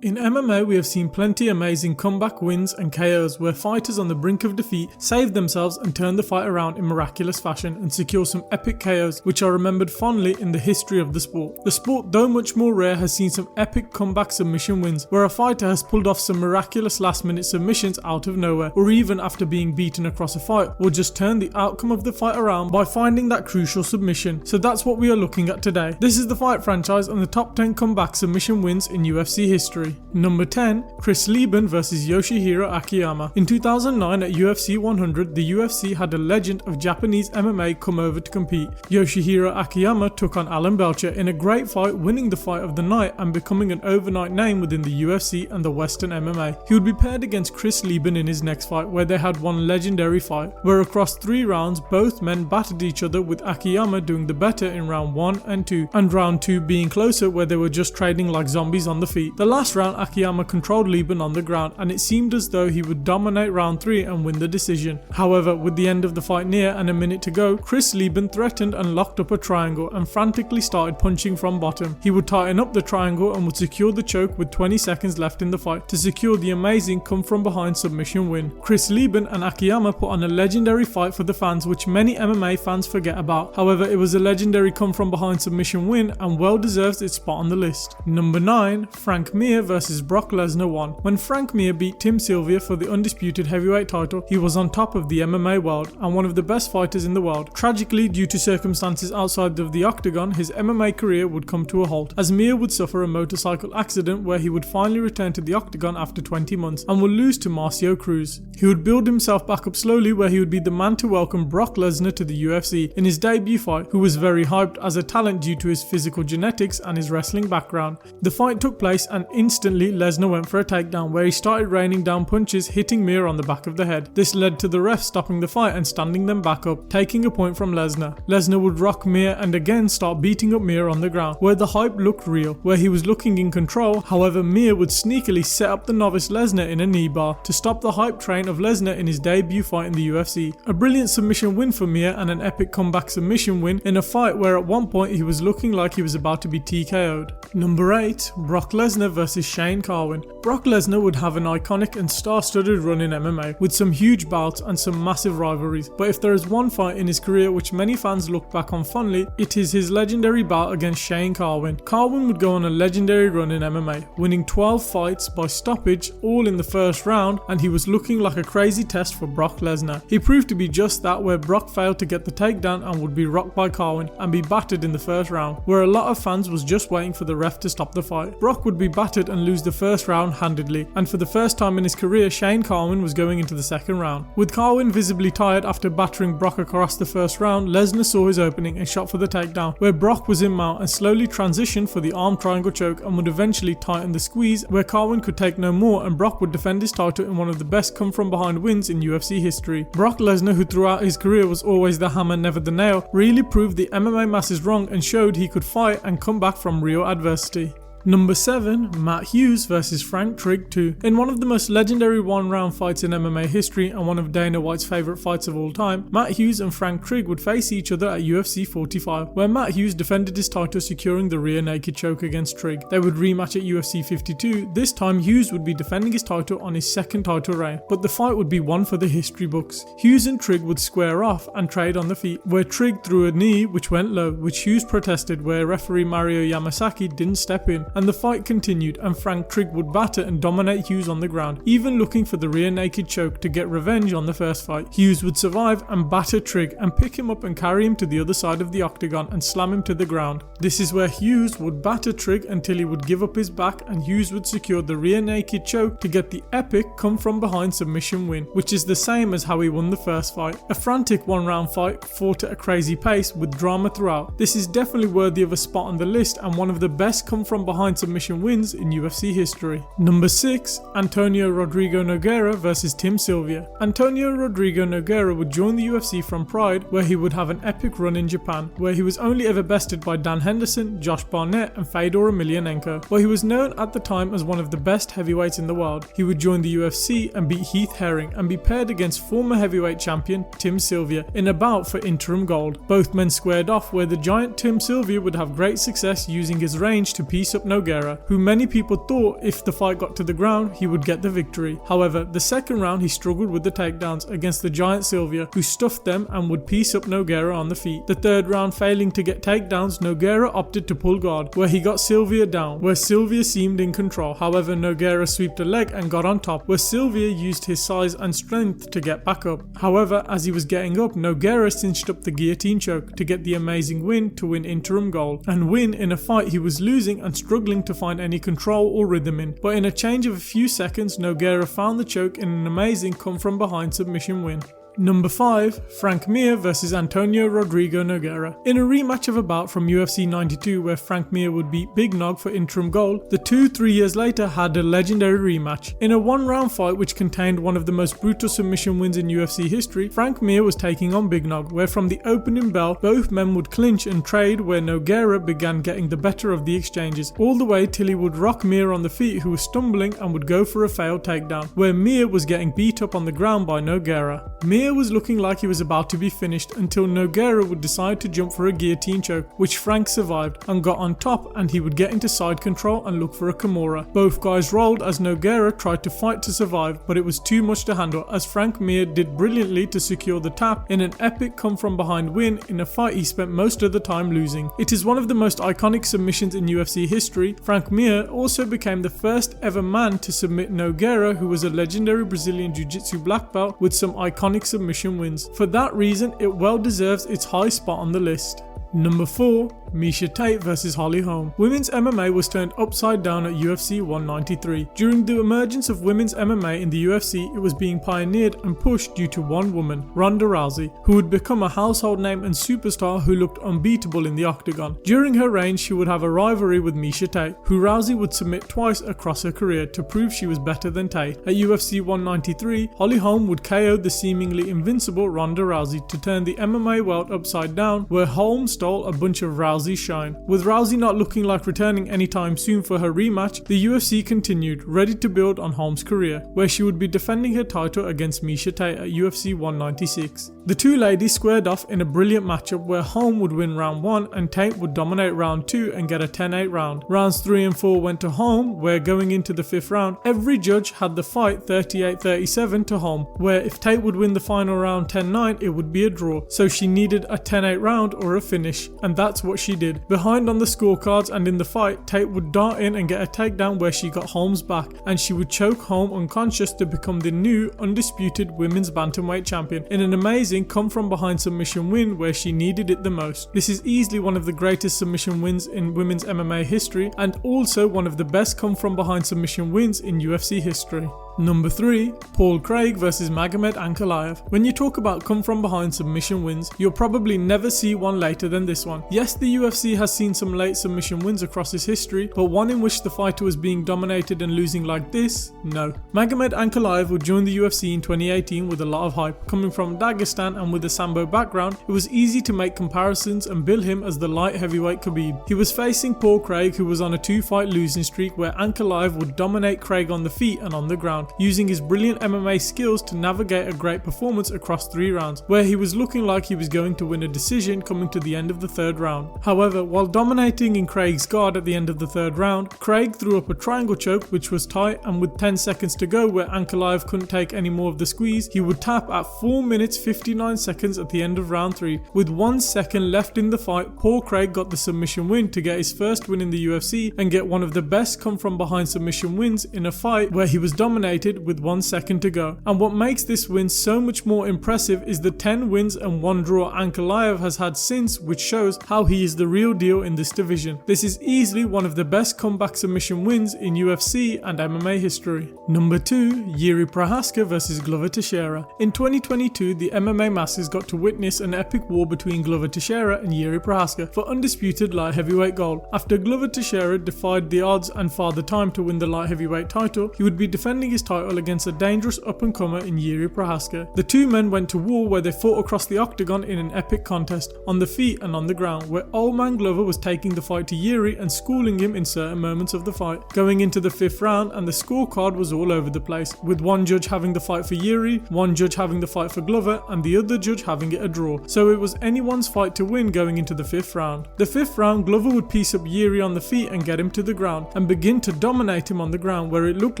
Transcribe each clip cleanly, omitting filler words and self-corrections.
In MMA, we have seen plenty amazing comeback wins and KOs where fighters on the brink of defeat save themselves and turn the fight around in miraculous fashion and secure some epic KOs which are remembered fondly in the history of the sport. The sport, though much more rare, has seen some epic comeback submission wins where a fighter has pulled off some miraculous last-minute submissions out of nowhere, or even after being beaten across a fight, or just turn the outcome of the fight around by finding that crucial submission. So that's what we are looking at today. This is the Fight Franchise and the top 10 comeback submission wins in UFC history. Number 10. Chris Leben vs Yoshihiro Akiyama. In 2009 at UFC 100, the UFC had a legend of Japanese MMA come over to compete. Yoshihiro Akiyama took on Alan Belcher in a great fight, winning the fight of the night and becoming an overnight name within the UFC and the Western MMA. He would be paired against Chris Leben in his next fight, where they had one legendary fight, where across 3 rounds both men battered each other, with Akiyama doing the better in round 1 and 2, and round 2 being closer where they were just trading like zombies on the feet. The last round, Akiyama controlled Leben on the ground, and it seemed as though he would dominate round 3 and win the decision. However, with the end of the fight near and a minute to go, Chris Leben threatened and locked up a triangle and frantically started punching from bottom. He would tighten up the triangle and would secure the choke with 20 seconds left in the fight to secure the amazing come from behind submission win. Chris Leben and Akiyama put on a legendary fight for the fans, which many MMA fans forget about. However, it was a legendary come from behind submission win and well deserves its spot on the list. Number 9. Frank Mir vs Brock Lesnar 1. When Frank Mir beat Tim Sylvia for the undisputed heavyweight title, he was on top of the MMA world and one of the best fighters in the world. Tragically, due to circumstances outside of the octagon, his MMA career would come to a halt, as Mir would suffer a motorcycle accident where he would finally return to the octagon after 20 months and would lose to Marcio Cruz. He would build himself back up slowly, where he would be the man to welcome Brock Lesnar to the UFC in his debut fight, who was very hyped as a talent due to his physical genetics and his wrestling background. The fight took place and instantly Lesnar went for a takedown, where he started raining down punches, hitting Mir on the back of the head. This led to the ref stopping the fight and standing them back up, taking a point from Lesnar. Lesnar would rock Mir and again start beating up Mir on the ground, where the hype looked real, where he was looking in control. However, Mir would sneakily set up the novice Lesnar in a knee bar to stop the hype train of Lesnar in his debut fight in the UFC. A brilliant submission win for Mir and an epic comeback submission win in a fight where at one point he was looking like he was about to be TKO'd. Number 8. Brock Lesnar vs Shane Carwin. Brock Lesnar would have an iconic and star-studded run in MMA, with some huge bouts and some massive rivalries, but if there is one fight in his career which many fans look back on fondly, it is his legendary bout against Shane Carwin. Carwin would go on a legendary run in MMA, winning 12 fights by stoppage, all in the first round, and he was looking like a crazy test for Brock Lesnar. He proved to be just that, where Brock failed to get the takedown and would be rocked by Carwin and be battered in the first round, where a lot of fans was just waiting for the ref to stop the fight. Brock would be battered and lose the first round handedly, and for the first time in his career, Shane Carwin was going into the second round. With Carwin visibly tired after battering Brock across the first round, Lesnar saw his opening and shot for the takedown, where Brock was in mount and slowly transitioned for the arm triangle choke and would eventually tighten the squeeze, where Carwin could take no more and Brock would defend his title in one of the best come from behind wins in UFC history. Brock Lesnar, who throughout his career was always the hammer never the nail, really proved the MMA masses wrong and showed he could fight and come back from real adversity. Number 7. Matt Hughes vs Frank Trig 2. In one of the most legendary one-round fights in MMA history and one of Dana White's favourite fights of all time, Matt Hughes and Frank Trig would face each other at UFC 45, where Matt Hughes defended his title, securing the rear naked choke against Trig. They would rematch at UFC 52. This time Hughes would be defending his title on his second title reign, but the fight would be one for the history books. Hughes and Trig would square off and trade on the feet, where Trig threw a knee which went low, which Hughes protested, where referee Mario Yamasaki didn't step in, and the fight continued and Frank Trig would batter and dominate Hughes on the ground, even looking for the rear naked choke to get revenge on the first fight. Hughes would survive and batter Trig and pick him up and carry him to the other side of the octagon and slam him to the ground. This is where Hughes would batter Trig until he would give up his back, and Hughes would secure the rear naked choke to get the epic come from behind submission win, which is the same as how he won the first fight. A frantic one-round fight fought at a crazy pace with drama throughout. This is definitely worthy of a spot on the list and one of the best come from behind submission wins in UFC history. Number 6. Antonio Rodrigo Nogueira vs Tim Sylvia. Antonio Rodrigo Nogueira would join the UFC from Pride, where he would have an epic run in Japan, where he was only ever bested by Dan Henderson, Josh Barnett and Fedor Emelianenko, where he was known at the time as one of the best heavyweights in the world. He would join the UFC and beat Heath Herring and be paired against former heavyweight champion Tim Sylvia in a bout for interim gold. Both men squared off, where the giant Tim Sylvia would have great success using his range to piece up Noera, who many people thought if the fight got to the ground, he would get the victory. However, the second round he struggled with the takedowns against the giant Sylvia, who stuffed them and would piece up Noera on the feet. The third round failing to get takedowns, Noera opted to pull guard, where he got Sylvia down, where Sylvia seemed in control. However, Noera swept a leg and got on top, where Sylvia used his size and strength to get back up. However, as he was getting up, Noera cinched up the guillotine choke to get the amazing win to win interim gold, and win in a fight he was losing and struggling to find any control or rhythm in. But in a change of a few seconds, Noera found the choke in an amazing come from behind submission win. Number 5. Frank Mir vs Antonio Rodrigo Nogueira. In a rematch of a bout from UFC 92 where Frank Mir would beat Big Nog for interim gold, the two 3 years later had a legendary rematch. In a one-round fight which contained one of the most brutal submission wins in UFC history, Frank Mir was taking on Big Nog, where from the opening bell both men would clinch and trade, where Nogueira began getting the better of the exchanges, all the way till he would rock Mir on the feet, who was stumbling and would go for a failed takedown, where Mir was getting beat up on the ground by Nogueira. Mir was looking like he was about to be finished until Nogueira would decide to jump for a guillotine choke, which Frank survived and got on top, and he would get into side control and look for a Kimura. Both guys rolled as Nogueira tried to fight to survive, but it was too much to handle, as Frank Mir did brilliantly to secure the tap in an epic come from behind win in a fight he spent most of the time losing. It is one of the most iconic submissions in UFC history. Frank Mir also became the first ever man to submit Nogueira, who was a legendary Brazilian Jiu-Jitsu black belt with some iconic submission wins. For that reason, it well deserves its high spot on the list. Number 4. Misha Tate vs Holly Holm. Women's MMA was turned upside down at UFC 193. During the emergence of women's MMA in the UFC, it was being pioneered and pushed due to one woman, Ronda Rousey, who would become a household name and superstar who looked unbeatable in the octagon. During her reign, she would have a rivalry with Misha Tate, who Rousey would submit twice across her career to prove she was better than Tate. At UFC 193, Holly Holm would KO the seemingly invincible Ronda Rousey to turn the MMA world upside down, where Holm stole a bunch of Rousey's shine. With Rousey not looking like returning anytime soon for her rematch, the UFC continued, ready to build on Holm's career, where she would be defending her title against Misha Tate at UFC 196. The two ladies squared off in a brilliant matchup where Holm would win round 1 and Tate would dominate round 2 and get a 10-8 round. Rounds 3 and 4 went to Holm, where going into the 5th round, every judge had the fight 38-37 to Holm, where if Tate would win the final round 10-9, it would be a draw, so she needed a 10-8 round or a finish, and that's what she did. Behind on the scorecards and in the fight, Tate would dart in and get a takedown where she got Holm's back, and she would choke Holm unconscious to become the new undisputed women's bantamweight champion in an amazing come from behind submission win where she needed it the most. This is easily one of the greatest submission wins in women's MMA history, and also one of the best come from behind submission wins in UFC history. Number 3. Paul Craig vs Magomed Ankalaev. When you talk about come from behind submission wins, you'll probably never see one later than this one. Yes, the UFC has seen some late submission wins across its history, but one in which the fighter was being dominated and losing like this? No. Magomed Ankalaev would join the UFC in 2018 with a lot of hype. Coming from Dagestan and with a Sambo background, it was easy to make comparisons and bill him as the light heavyweight Khabib. He was facing Paul Craig, who was on a 2-fight losing streak where Ankalaev would dominate Craig on the feet and on the ground, using his brilliant MMA skills to navigate a great performance across 3 rounds, where he was looking like he was going to win a decision coming to the end of the 3rd round. However, while dominating in Craig's guard at the end of the 3rd round, Craig threw up a triangle choke which was tight, and with 10 seconds to go where Ankalaev couldn't take any more of the squeeze, he would tap at 4 minutes 59 seconds at the end of round 3. With 1 second left in the fight, Paul Craig got the submission win to get his first win in the UFC and get one of the best come from behind submission wins in a fight where he was dominated with 1 second to go. And what makes this win so much more impressive is the 10 wins and 1 draw Ankalaev has had since, which shows how he is the real deal in this division. This is easily one of the best comeback submission wins in UFC and MMA history. Number 2. Yuri Prohaska vs Glover Teixeira. In 2022, the MMA masses got to witness an epic war between Glover Teixeira and Yuri Prohaska for undisputed light heavyweight gold. After Glover Teixeira defied the odds and Father Time to win the light heavyweight title, he would be defending his his title against a dangerous up-and-comer in Jiří Procházka. The two men went to war where they fought across the octagon in an epic contest, on the feet and on the ground, where Old Man Glover was taking the fight to Jiří and schooling him in certain moments of the fight. Going into the 5th round, and the scorecard was all over the place, with one judge having the fight for Jiří, one judge having the fight for Glover, and the other judge having it a draw. So it was anyone's fight to win going into the 5th round. The 5th round, Glover would piece up Jiří on the feet and get him to the ground, and begin to dominate him on the ground, where it looked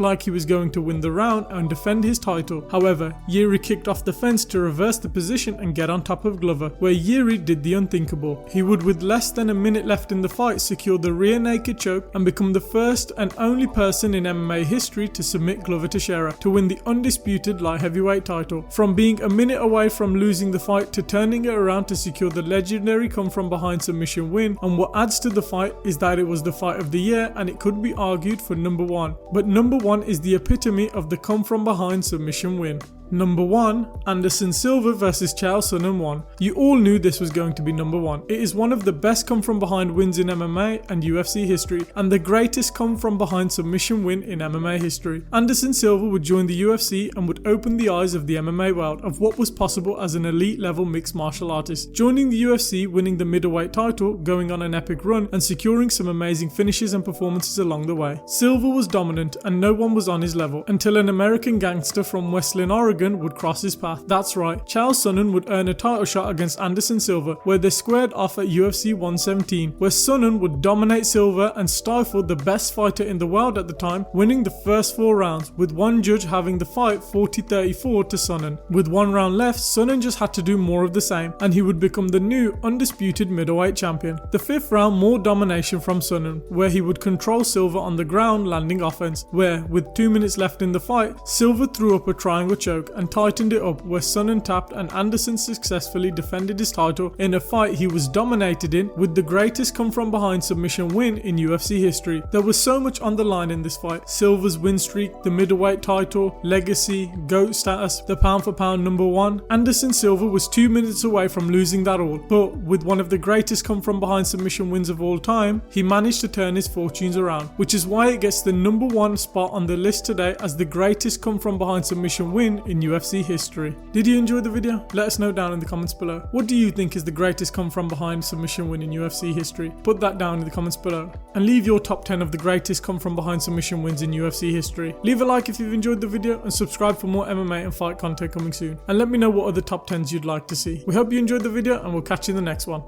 like he was going to win the round and defend his title. However, Jiří kicked off the fence to reverse the position and get on top of Glover, where Jiří did the unthinkable. He would, with less than a minute left in the fight, secure the rear naked choke and become the first and only person in MMA history to submit Glover Teixeira to win the undisputed light heavyweight title. From being a minute away from losing the fight to turning it around to secure the legendary come from behind submission win, and what adds to the fight is that it was the fight of the year and it could be argued for number one. But number one is the epitome of the come from behind submission win. Number 1, Anderson Silva vs Chael Sonnen 1. You all knew this was going to be number 1. It is one of the best come from behind wins in MMA and UFC history, and the greatest come from behind submission win in MMA history. Anderson Silva would join the UFC and would open the eyes of the MMA world of what was possible as an elite level mixed martial artist. Joining the UFC, winning the middleweight title, going on an epic run, and securing some amazing finishes and performances along the way. Silva was dominant and no one was on his level until an American gangster from West Linn, Oregon would cross his path. That's right, Chael Sonnen would earn a title shot against Anderson Silva, where they squared off at UFC 117, where Sonnen would dominate Silva and stifle the best fighter in the world at the time, winning the first 4 rounds, with one judge having the fight 40-34 to Sonnen. With 1 round left, Sonnen just had to do more of the same, and he would become the new undisputed middleweight champion. The 5th round, more domination from Sonnen, where he would control Silva on the ground, landing offense, where, with 2 minutes left in the fight, Silva threw up a triangle choke and tightened it up, where Sonnen tapped and Anderson successfully defended his title in a fight he was dominated in, with the greatest come from behind submission win in UFC history. There was so much on the line in this fight: Silva's win streak, the middleweight title, legacy, GOAT status, the pound for pound number 1. Anderson Silva was 2 minutes away from losing that all, but with one of the greatest come from behind submission wins of all time, he managed to turn his fortunes around, which is why it gets the number 1 spot on the list today as the greatest come from behind submission win in UFC history. Did you enjoy the video? Let us know down in the comments below. What do you think is the greatest come from behind submission win in UFC history? Put that down in the comments below. And leave your top 10 of the greatest come from behind submission wins in UFC history. Leave a like if you've enjoyed the video and subscribe for more MMA and fight content coming soon. And let me know what other top 10s you'd like to see. We hope you enjoyed the video and we'll catch you in the next one.